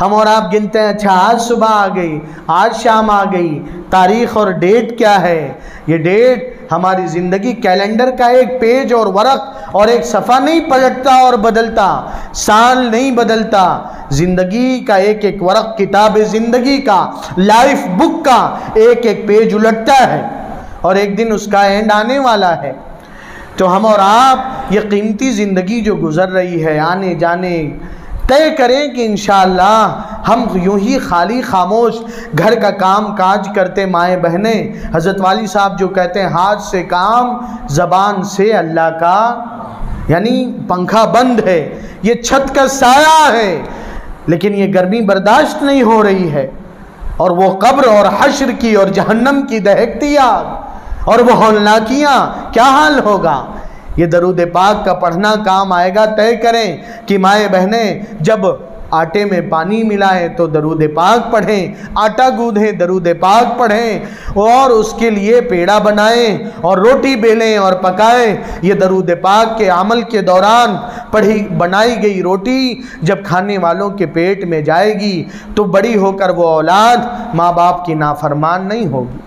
ہم اور آپ گنتے ہیں، اچھا آج صبح آ گئی، آج شام آ گئی، تاریخ اور ڈیٹ کیا ہے؟ یہ ڈیٹ ہماری زندگی کیلنڈر کا ایک پیج اور ورق اور ایک صفحہ نہیں پلٹتا اور بدلتا، سال نہیں بدلتا. زندگی کا ایک ایک ورق، کتاب زندگی کا، لائف بک کا ایک ایک پیج الٹتا ہے، اور ایک دن اس کا اینڈ آنے والا ہے. تو ہم اور آپ یہ قیمتی زندگی جو گزر رہی ہے، آنے جانے، طے کریں کہ انشاءاللہ ہم یوں ہی خالی خاموش گھر کا کام کاج کرتے مائیں بہنیں. حضرت والی صاحب جو کہتے ہیں ہاتھ سے کام، زبان سے اللہ کا، یعنی پنکھا بند ہے، یہ چھت کا سایہ ہے، لیکن یہ گرمی برداشت نہیں ہو رہی ہے، اور وہ قبر اور حشر کی اور جہنم کی دہکتی آگ اور وہ ہولناکیاں کیا حال ہوگا. یہ درود پاک کا پڑھنا کام آئے گا. طے کریں کہ مائیں بہنیں جب آٹے میں پانی ملائیں تو درود پاک پڑھیں، آٹا گوندھیں درود پاک پڑھیں، اور اس کے لیے پیڑا بنائیں اور روٹی بیلیں اور پکائیں. یہ درود پاک کے عمل کے دوران بنائی گئی روٹی جب کھانے والوں کے پیٹ میں جائے گی تو بڑی ہو کر وہ اولاد ماں باپ کی نافرمان نہیں ہوگی.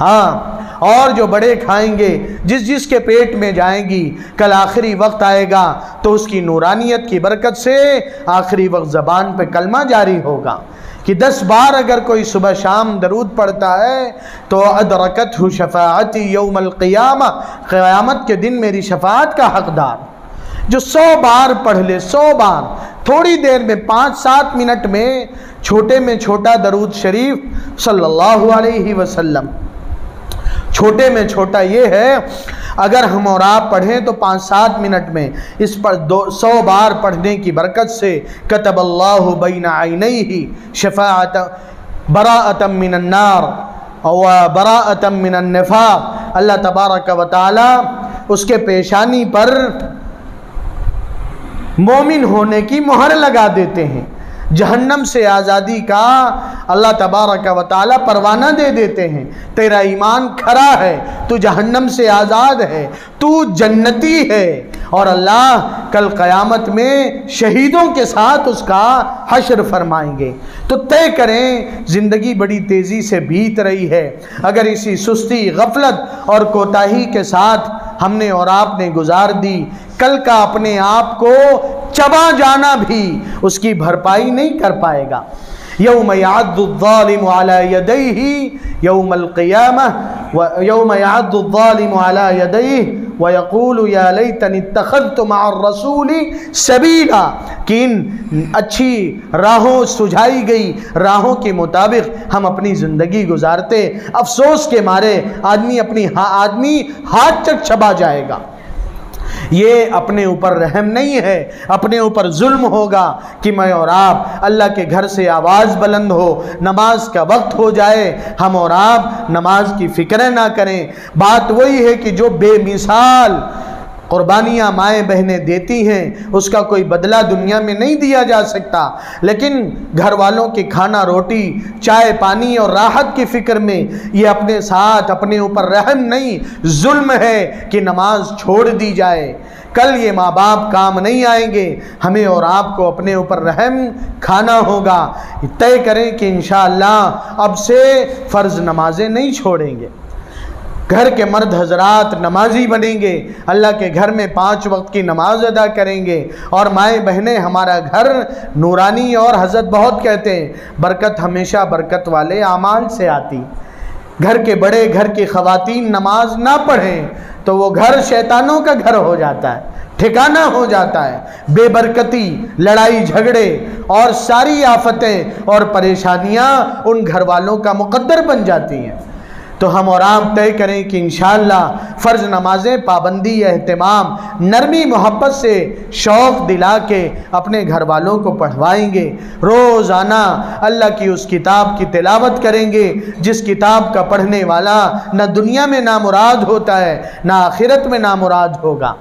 ہاں، اور جو بڑے کھائیں گے، جس کے پیٹ میں جائیں گی، کل آخری وقت آئے گا تو اس کی نورانیت کی برکت سے آخری وقت زبان پہ کلمہ جاری ہوگا کہ 10 بار اگر کوئی صبح شام درود پڑھتا ہے تو ادرکتہ شفاعتی یوم القیامہ، قیامت کے دن میری شفاعت کا حقدار. جو 100 بار پڑھ لے، 100 بار، تھوڑی دیر میں 5-7 منٹ میں چھوٹے میں چھوٹا درود شریف صلی اللہ علیہ وسلم. چھوٹے میں چھوٹا یہ ہے، اگر ہم اور آپ پڑھیں تو 5-7 منٹ میں اس پر 100 بار پڑھنے کی برکت سے کتب اللہ بین عینیہ شفاعت براءۃ من النار. وبراءۃ من النفاق، اللہ تبارک و تعالی اس کے پیشانی پر مومن ہونے کی مہر لگا دیتے ہیں، جہنم سے آزادی کا اللہ تبارک و تعالی پروانہ دے دیتے ہیں، تیرا ایمان کھرا ہے، تو جہنم سے آزاد ہے، تو جنتی ہے، اور اللہ کل قیامت میں شہیدوں کے ساتھ اس کا حشر فرمائیں گے۔ تو طے کریں، زندگی بڑی تیزی سے بیت رہی ہے، اگر اسی سستی، غفلت اور کوتاہی کے ساتھ ہم نے اور آپ نے گزار دی، کل کا اپنے آپ کو چبا جانا بھی اس کی بھرپائی نہیں کر پائے گا۔ یوم یعض الظالم علی یدیہ یوم القیامہ، یوم یعض الظالم علی یدیہ ویقول یا لیتنی اتخذت مع الرسول سبیلا، کہ ان اچھی راہوں سجھائی گئی راہوں کے مطابق ہم اپنی زندگی گزارتے، افسوس کے مارے آدمی ہاتھ تک چبا جائے گا۔ یہ اپنے اوپر رحم نہیں ہے، اپنے اوپر ظلم ہوگا کہ میں اور آپ اللہ کے گھر سے آواز بلند ہو، نماز کا وقت ہو جائے، ہم اور آپ نماز کی فکر نہ کریں۔ بات وہی ہے کہ جو بے مثال قربانیاں مائیں بہنیں دیتی ہیں، اس کا کوئی بدلہ دنیا میں نہیں دیا جا سکتا، لیکن گھر والوں کی کھانا روٹی، چائے پانی اور راحت کی فکر میں یہ اپنے ساتھ اپنے اوپر رحم نہیں، ظلم ہے کہ نماز چھوڑ دی جائے۔ کل یہ ماں باپ کام نہیں آئیں گے، ہمیں اور آپ کو اپنے اوپر رحم کھانا ہوگا۔ طے کریں کہ انشاءاللہ اب سے فرض نمازیں نہیں چھوڑیں گے، گھر کے مرد حضرات نمازی بنیں گے، اللہ کے گھر میں 5 وقت کی نماز ادا کریں گے، اور مائیں بہنیں ہمارا گھر نورانی، اور حضرت بہت کہتے ہیں برکت ہمیشہ برکت والے اعمال سے آتی۔ گھر کے بڑے، گھر کی خواتین نماز نہ پڑھیں تو وہ گھر شیطانوں کا گھر ہو جاتا ہے، ٹھکانہ ہو جاتا ہے، بے برکتی، لڑائی جھگڑے اور ساری آفتیں اور پریشانیاں ان گھر والوں کا مقدر بن جاتی ہیں۔ تو ہم اور آپ طے کریں کہ انشاءاللہ فرض نمازیں پابندی، اہتمام، نرمی محبت سے شوق دلا کے اپنے گھر والوں کو پڑھوائیں گے، روزانہ اللہ کی اس کتاب کی تلاوت کریں گے جس کتاب کا پڑھنے والا نہ دنیا میں نامراد ہوتا ہے نہ آخرت میں نامراد ہوگا۔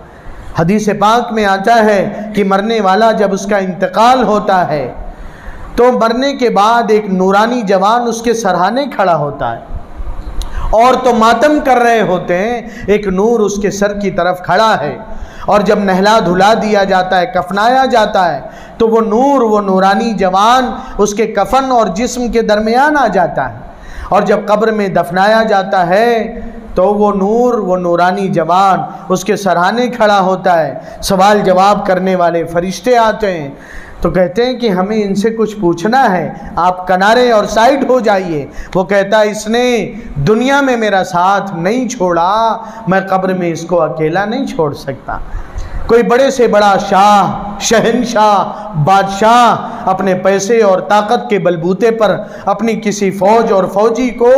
حدیث پاک میں آتا ہے کہ مرنے والا جب اس کا انتقال ہوتا ہے تو مرنے کے بعد ایک نورانی جوان اس کے سرہانے کھڑا ہوتا ہے، اور تو ماتم کر رہے ہوتے ہیں، ایک نور اس کے سر کی طرف کھڑا ہے، اور جب نہلا دھلا دیا جاتا ہے، کفنایا جاتا ہے، تو وہ نور، وہ نورانی جوان اس کے کفن اور جسم کے درمیان آ جاتا ہے، اور جب قبر میں دفنایا جاتا ہے تو وہ نور، وہ نورانی جوان اس کے سرہانے کھڑا ہوتا ہے، سوال جواب کرنے والے فرشتے آتے ہیں، تو کہتے ہیں کہ ہمیں ان سے کچھ پوچھنا ہے، آپ کنارے اور سائڈ ہو جائیے۔ وہ کہتا ہے اس نے دنیا میں میرا ساتھ نہیں چھوڑا، میں قبر میں اس کو اکیلا نہیں چھوڑ سکتا۔ کوئی بڑے سے بڑا شاہ، شہنشاہ، بادشاہ اپنے پیسے اور طاقت کے بلبوتے پر اپنی کسی فوج اور فوجی کو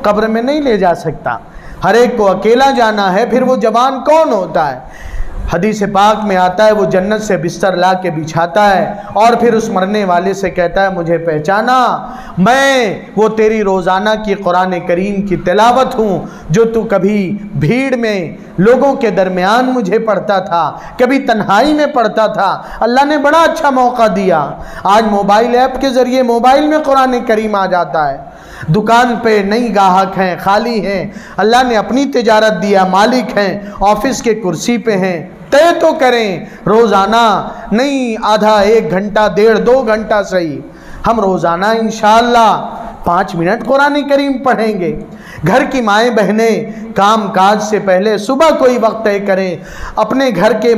قبر میں نہیں لے جا سکتا، ہر ایک کو اکیلا جانا ہے۔ پھر وہ جوان کون ہوتا ہے؟ حدیث پاک میں آتا ہے وہ جنت سے بستر لا کے بچھاتا ہے، اور پھر اس مرنے والے سے کہتا ہے مجھے پہچانا، میں وہ تیری روزانہ کی قرآن کریم کی تلاوت ہوں جو تو کبھی بھیڑ میں لوگوں کے درمیان مجھے پڑھتا تھا، کبھی تنہائی میں پڑھتا تھا۔ اللہ نے بڑا اچھا موقع دیا، آج موبائل ایپ کے ذریعے موبائل میں قرآن کریم آ جاتا ہے، دکان پہ نئی گاہک ہیں، خالی ہیں، اللہ نے اپنی تجارت دیا، مالک ہیں، آفس کے کرسی پہ ہیں، طے تو کریں روزانہ نہیں، آدھا 1 گھنٹہ 1.5 2 گھنٹہ صحیح، ہم روزانہ انشاءاللہ 5 منٹ قرآن کریم پڑھیں گے۔ گھر کی مائیں بہنیں کام کاج سے پہلے صبح کوئی وقت طے کریں، اپنے گھر کے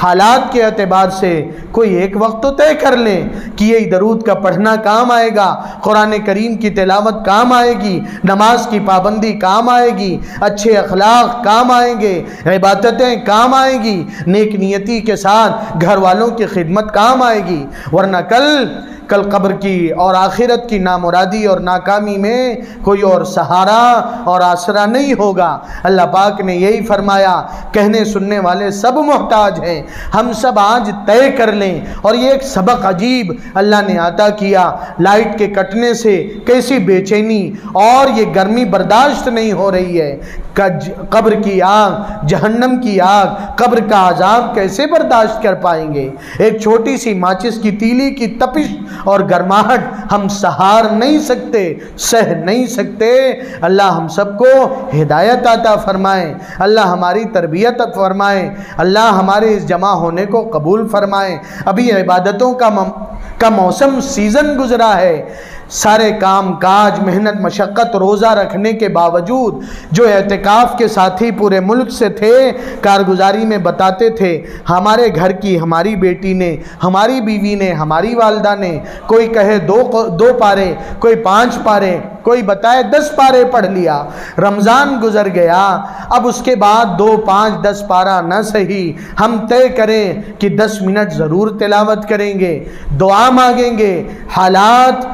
حالات کے اعتبار سے کوئی ایک وقت تو طے کر لیں کہ یہ درود کا پڑھنا کام آئے گا، قرآن کریم کی تلاوت کام آئے گی، نماز کی پابندی کام آئے گی، اچھے اخلاق کام آئیں گے، عبادتیں کام آئیں گی، نیک نیتی کے ساتھ گھر والوں کی خدمت کام آئے گی، ورنہ کل کل قبر کی اور آخرت کی نامرادی اور ناکامی میں کوئی اور سہارا اور آسرا نہیں ہوگا۔ اللہ پاک نے یہی فرمایا، کہنے سننے والے سب محتاج ہیں، ہم سب آج طے کر لیں۔ اور یہ ایک سبق عجیب اللہ نے عطا کیا، لائٹ کے کٹنے سے کیسی بے چینی اور یہ گرمی برداشت نہیں ہو رہی ہے، قبر کی آگ، جہنم کی آگ، قبر کا عذاب کیسے برداشت کر پائیں گے؟ ایک چھوٹی سی ماچس کی تیلی کی تپش اور گرماہٹ ہم سہار نہیں سکتے، سہ نہیں سکتے۔ اللہ ہم سب کو ہدایت عطا فرمائے، اللہ ہماری تربیت فرمائے، اللہ ہمارے اس جمع ہونے کو قبول فرمائے۔ ابھی عبادتوں کا موسم سیزن گزرا ہے، سارے کام کاج محنت مشقت روزہ رکھنے کے باوجود جو اعتکاف کے ساتھی پورے ملک سے تھے کارگزاری میں بتاتے تھے، ہمارے گھر کی ہماری بیٹی نے، ہماری بیوی نے، ہماری والدہ نے، کوئی کہے دو پارے، کوئی 5 پارے، کوئی بتائے 10 پارے پڑھ لیا، رمضان گزر گیا، اب اس کے بعد 2 5 10 پارہ نہ صحیح، ہم طے کریں کہ 10 منٹ ضرور تلاوت کریں گے، دعا مانگیں گے۔ حالات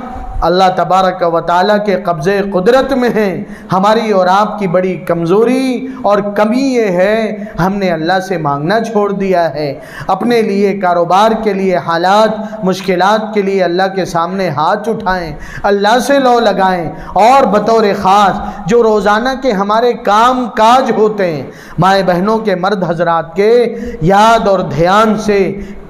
اللہ تبارک و تعالیٰ کے قبضے قدرت میں ہیں، ہماری اور آپ کی بڑی کمزوری اور کمی یہ ہے ہم نے اللہ سے مانگنا چھوڑ دیا ہے۔ اپنے لیے کاروبار کے لیے حالات مشکلات کے لیے اللہ کے سامنے ہاتھ اٹھائیں، اللہ سے لو لگائیں، اور بطور خاص جو روزانہ کے ہمارے کام کاج ہوتے ہیں مائیں بہنوں کے مرد حضرات کے یاد اور دھیان سے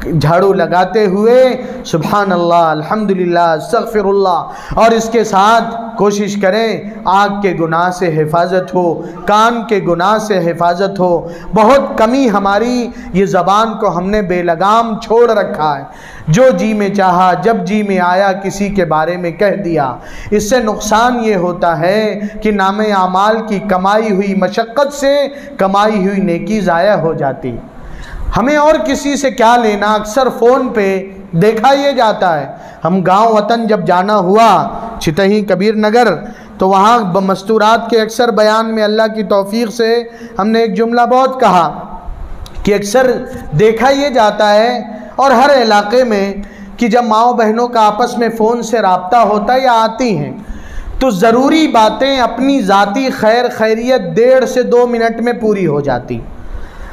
جھاڑو لگاتے ہوئے سبحان اللہ الحمدللہ استغفر اللہ، اور اس کے ساتھ کوشش کریں آنکھ کے گناہ سے حفاظت ہو، کان کے گناہ سے حفاظت ہو۔ بہت کمی ہماری یہ زبان کو ہم نے بے لگام چھوڑ رکھا ہے، جو جی میں چاہا جب جی میں آیا کسی کے بارے میں کہہ دیا۔ اس سے نقصان یہ ہوتا ہے کہ نام اعمال کی کمائی ہوئی مشقت سے کمائی ہوئی نیکی ضائع ہو جاتی۔ ہمیں اور کسی سے کیا لینا، اکثر فون پہ دیکھا یہ جاتا ہے۔ ہم گاؤں وطن جب جانا ہوا چھتہی کبیر نگر تو وہاں مستورات کے اکثر بیان میں اللہ کی توفیق سے ہم نے ایک جملہ بہت کہا کہ اکثر دیکھا یہ جاتا ہے اور ہر علاقے میں کہ جب ماؤں بہنوں کا آپس میں فون سے رابطہ ہوتا ہے یا آتی ہیں تو ضروری باتیں اپنی ذاتی خیر خیریت 1.5 سے 2 منٹ میں پوری ہو جاتی۔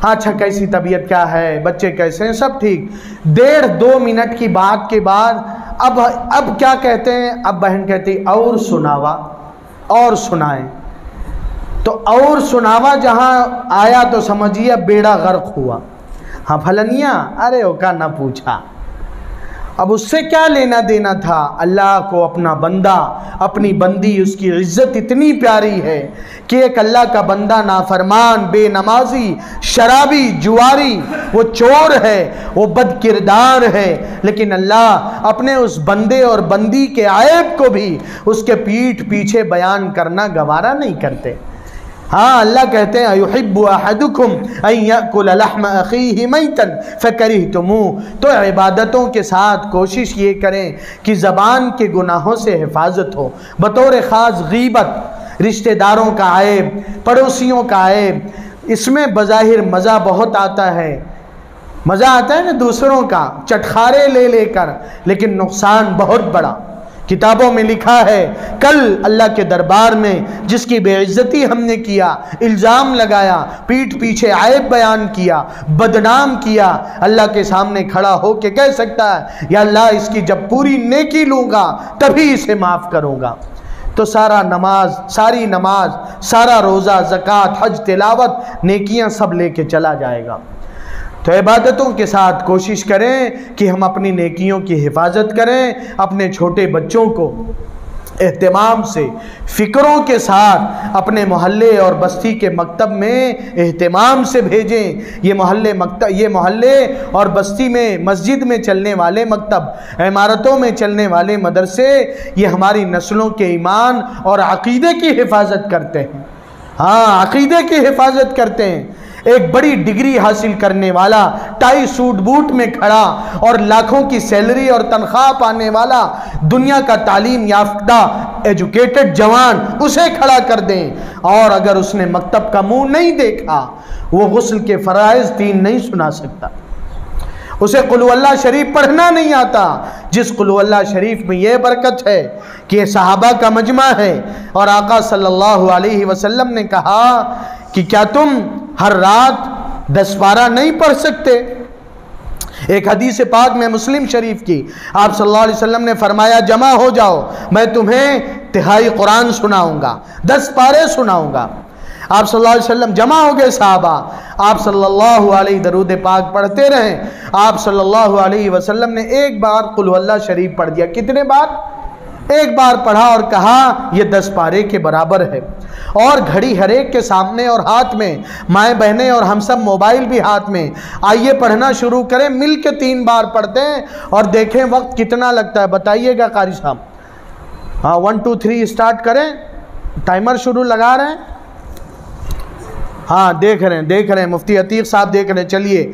اچھا کیسی طبیعت کیا ہے، بچے کیسے ہیں، سب ٹھیک۔ 1.5 2 منٹ کی بات کے بعد اب کیا کہتے ہیں، اب بہن کہتی اور سناوا، اور سنائیں۔ تو اور سناوا جہاں آیا تو سمجھیے بیڑا غرق ہوا۔ ہاں پھلنیا، ارے او کا نہ پوچھا۔ اب اس سے کیا لینا دینا تھا؟ اللہ کو اپنا بندہ اپنی بندی اس کی عزت اتنی پیاری ہے کہ ایک اللہ کا بندہ نافرمان بے نمازی شرابی جواری وہ چور ہے وہ بد کردار ہے، لیکن اللہ اپنے اس بندے اور بندی کے عیب کو بھی اس کے پیٹھ پیچھے بیان کرنا گوارا نہیں کرتے۔ ہاں اللہ کہتے ہیں اَيُحِبُّ أَحَدُكُمْ أَن يَأْكُلَ لَحْمَ أَخِيهِ مَيْتًا فَكَرِهْتُمُوهُ۔ تو عبادتوں کے ساتھ کوشش یہ کریں کہ زبان کے گناہوں سے حفاظت ہو، بطور خاص غیبت، رشتہ داروں کا عیب، پڑوسیوں کا عیب، اس میں بظاہر مزہ بہت آتا ہے، مزہ آتا ہے نا دوسروں کا چٹخارے لے لے کر، لیکن نقصان بہت بڑا۔ کتابوں میں لکھا ہے کل اللہ کے دربار میں جس کی بے عزتی ہم نے کیا، الزام لگایا، پیٹھ پیچھے عیب بیان کیا، بدنام کیا، اللہ کے سامنے کھڑا ہو کے کہہ سکتا ہے یا اللہ اس کی جب پوری نیکی لوں گا تبھی اسے معاف کروں گا۔ تو ساری نماز، سارا روزہ، زکوٰۃ، حج، تلاوت، نیکیاں سب لے کے چلا جائے گا۔ تو عبادتوں کے ساتھ کوشش کریں کہ ہم اپنی نیکیوں کی حفاظت کریں، اپنے چھوٹے بچوں کو اہتمام سے فکروں کے ساتھ اپنے محلے اور بستی کے مکتب میں اہتمام سے بھیجیں۔ یہ محلے اور بستی میں مسجد میں چلنے والے مکتب، عمارتوں میں چلنے والے مدرسے، یہ ہماری نسلوں کے ایمان اور عقیدے کی حفاظت کرتے ہیں۔ ہاں عقیدے کی حفاظت کرتے ہیں۔ ایک بڑی ڈگری حاصل کرنے والا، ٹائی سوٹ بوٹ میں کھڑا اور لاکھوں کی سیلری اور تنخواہ پانے والا دنیا کا تعلیم یافتہ ایجوکیٹڈ جوان اسے کھڑا کر دیں، اور اگر اس نے مکتب کا منہ نہیں دیکھا وہ غسل کے فرائض 3 نہیں سنا سکتا، اسے قل ہو اللہ شریف پڑھنا نہیں آتا، جس قل ہو اللہ شریف میں یہ برکت ہے کہ یہ صحابہ کا مجمع ہے، اور آقا صلی اللہ علیہ وسلم نے کہا کہ کیا تم ہر رات 10 پارہ نہیں پڑھ سکتے؟ ایک حدیث پاک میں مسلم شریف کی، آپ صلی اللہ علیہ وسلم نے فرمایا جمع ہو جاؤ، میں تمہیں تہائی قرآن سناؤں گا، 10 پارے سناؤں گا۔ آپ صلی اللہ علیہ وسلم جمع ہو گئے صحابہ، آپ صلی اللہ علیہ درود پاک پڑھتے رہے، آپ صلی اللہ علیہ وسلم نے ایک بار قل ہو اللہ شریف پڑھ دیا۔ کتنے بار؟ ایک بار پڑھا اور کہا یہ 10 پارے کے برابر ہے۔ اور گھڑی ہر ایک کے سامنے اور ہاتھ میں، مائیں بہنیں اور ہم سب موبائل بھی ہاتھ میں، آئیے پڑھنا شروع کریں، مل کے 3 بار پڑھتے ہیں اور دیکھیں وقت کتنا لگتا ہے، بتائیے گا قاری صاحب؟ ہاں 1 2 3 اسٹارٹ کریں، ٹائمر شروع لگا رہے ہیں؟ ہاں دیکھ رہے ہیں مفتی عتیق صاحب دیکھ رہے ہیں، چلیے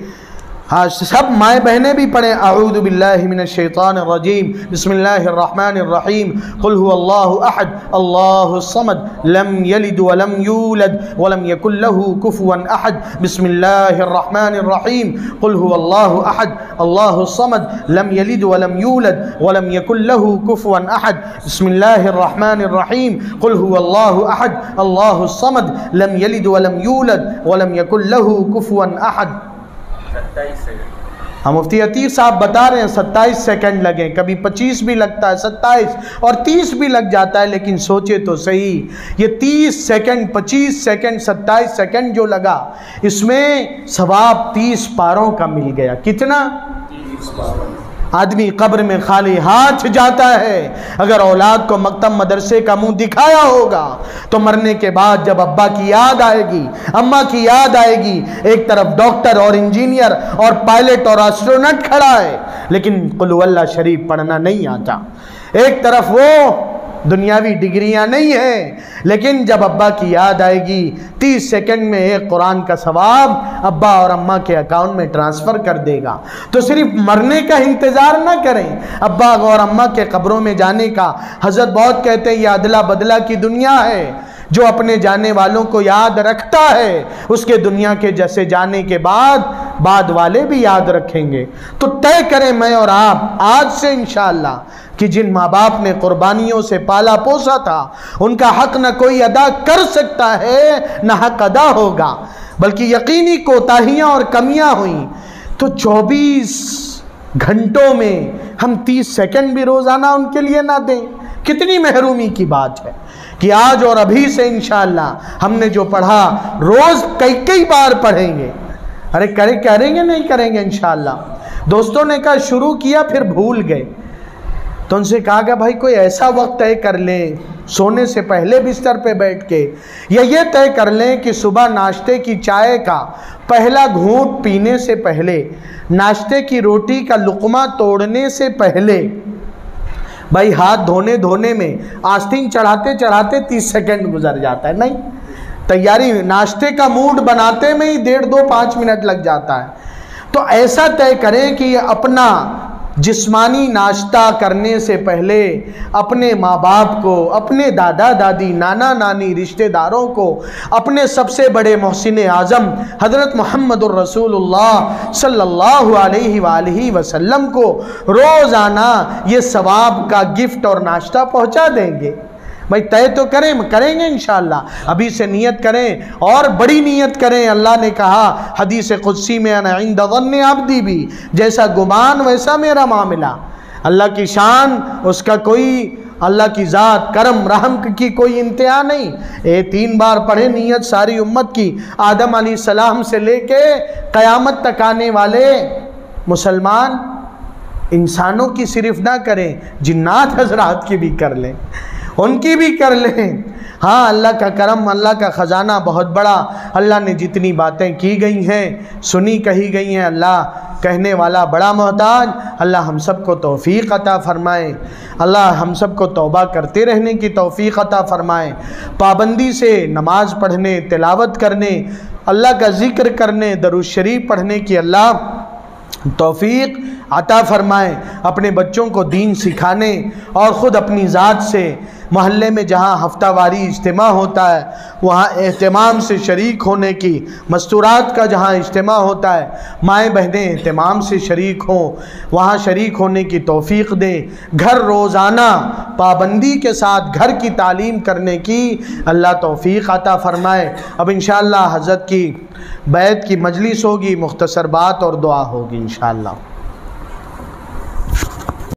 ہاں سب مائیں بہنیں بھی پڑھیں۔ اعوذ باللہ من الشیطان الرجیم، بسم اللہ الرحمن الرحیم، قل هو اللہ احد اللہ الصمد لم یلد ولم یولد ولم یکن له کفوا احد، بسم اللہ الرحمن الرحیم، قل هو اللہ احد اللہ الصمد لم یلد ولم یولد ولم یکن له کفوا احد، بسم اللہ الرحمن الرحیم، قل هو اللہ احد اللہ الصمد لم یلد ولم یولد ولم یکن له کفوا احد۔ ہم مفتی عتیق صاحب بتا رہے ہیں 27 سیکنڈ لگیں، کبھی 25 بھی لگتا ہے، 27 اور 30 بھی لگ جاتا ہے، لیکن سوچے تو صحیح، یہ 30 سیکنڈ 25 سیکنڈ 27 سیکنڈ جو لگا، اس میں ثواب 30 پاروں کا مل گیا۔ کتنا؟ 30 پاروں۔ آدمی قبر میں خالی ہاتھ جاتا ہے، اگر اولاد کو مکتب مدرسے کا منہ دکھایا ہوگا تو مرنے کے بعد جب ابا کی یاد آئے گی، اماں کی یاد آئے گی، ایک طرف ڈاکٹر اور انجینئر اور پائلٹ اور ایسٹرونٹ کھڑا ہے لیکن قل ہو اللہ شریف پڑھنا نہیں آتا، ایک طرف وہ دنیاوی ڈگریاں نہیں ہیں، لیکن جب ابا کی یاد آئے گی 30 سیکنڈ میں ایک قرآن کا ثواب ابا اور اماں کے اکاؤنٹ میں ٹرانسفر کر دے گا۔ تو صرف مرنے کا انتظار نہ کریں، ابا اور اماں کے قبروں میں جانے کا، حضرت بہت کہتے ہیں یہ ادلا بدلا کی دنیا ہے، جو اپنے جانے والوں کو یاد رکھتا ہے اس کے دنیا کے جیسے جانے کے بعد والے بھی یاد رکھیں گے۔ تو طے کریں میں اور آپ آج سے انشاءاللہ کہ جن ماں باپ نے قربانیوں سے پالا پوسا تھا ان کا حق نہ کوئی ادا کر سکتا ہے نہ حق ادا ہوگا، بلکہ یقینی کوتاہیاں اور کمیاں ہوئیں تو 24 گھنٹوں میں ہم 30 سیکنڈ بھی روزانہ ان کے لیے نہ دیں، کتنی محرومی کی بات ہے کہ آج اور ابھی سے انشاءاللہ ہم نے جو پڑھا روز کئی بار پڑھیں گے۔ ارے کریں گے نہیں کریں گے انشاءاللہ۔ دوستوں نے کہا شروع کیا پھر بھول گئے، تو ان سے کہا کہ بھائی کوئی ایسا وقت طے کر لیں سونے سے پہلے بستر پہ بیٹھ کے، یا یہ طے کر لیں کہ صبح ناشتے کی چائے کا پہلا گھونٹ پینے سے پہلے، ناشتے کی روٹی کا لقمہ توڑنے سے پہلے، بھائی ہاتھ دھونے میں آستین چڑھاتے 30 سیکنڈ گزر جاتا ہے، نہیں تیاری ناشتے کا موڈ بناتے میں ہی 1.5 5 منٹ لگ جاتا ہے۔ تو ایسا طے کریں کہ یہ اپنا جسمانی ناشتہ کرنے سے پہلے اپنے ماں باپ کو، اپنے دادا دادی، نانا نانی، رشتہ داروں کو، اپنے سب سے بڑے محسن اعظم حضرت محمد الرسول اللہ صلی اللہ علیہ وآلہ وسلم کو روزانہ یہ ثواب کا گفٹ اور ناشتہ پہنچا دیں گے۔ بھائی طے تو کریں گے انشاءاللہ، ابھی سے نیت کریں اور بڑی نیت کریں۔ اللہ نے کہا حدیث قدسی میں انا عند ظن عبدی بھی، جیسا گمان ویسا میرا معاملہ۔ اللہ کی شان، اس کا کوئی، اللہ کی ذات، کرم رحم کی کوئی انتہا نہیں۔ 3 بار پڑھے نیت ساری امت کی، آدم علیہ السلام سے لے کے قیامت تک آنے والے مسلمان انسانوں کی صرف نہ کریں، جنات حضرات کی بھی کر لیں، ان کی بھی کر لیں۔ ہاں اللہ کا کرم، اللہ کا خزانہ بہت بڑا، اللہ نے جتنی باتیں کی گئی ہیں، سنی کہی گئی ہیں، اللہ کہنے والا بڑا محتاج۔ اللہ ہم سب کو توفیق عطا فرمائے، اللہ ہم سب کو توبہ کرتے رہنے کی توفیق عطا فرمائے، پابندی سے نماز پڑھنے، تلاوت کرنے، اللہ کا ذکر کرنے، درود شریف پڑھنے کی اللہ توفیق عطا فرمائے، اپنے بچوں کو دین سکھانے اور خود اپنی ذات سے محلے میں جہاں ہفتہ واری اجتماع ہوتا ہے وہاں اہتمام سے شریک ہونے کی، مستورات کا جہاں اجتماع ہوتا ہے مائیں بہنیں اہتمام سے شریک ہوں، وہاں شریک ہونے کی توفیق دیں۔ گھر روزانہ پابندی کے ساتھ گھر کی تعلیم کرنے کی اللہ توفیق عطا فرمائے۔ اب انشاءاللہ حضرت کی بیعت کی مجلس ہوگی، مختصر بات اور دعا ہوگی انشاءاللہ۔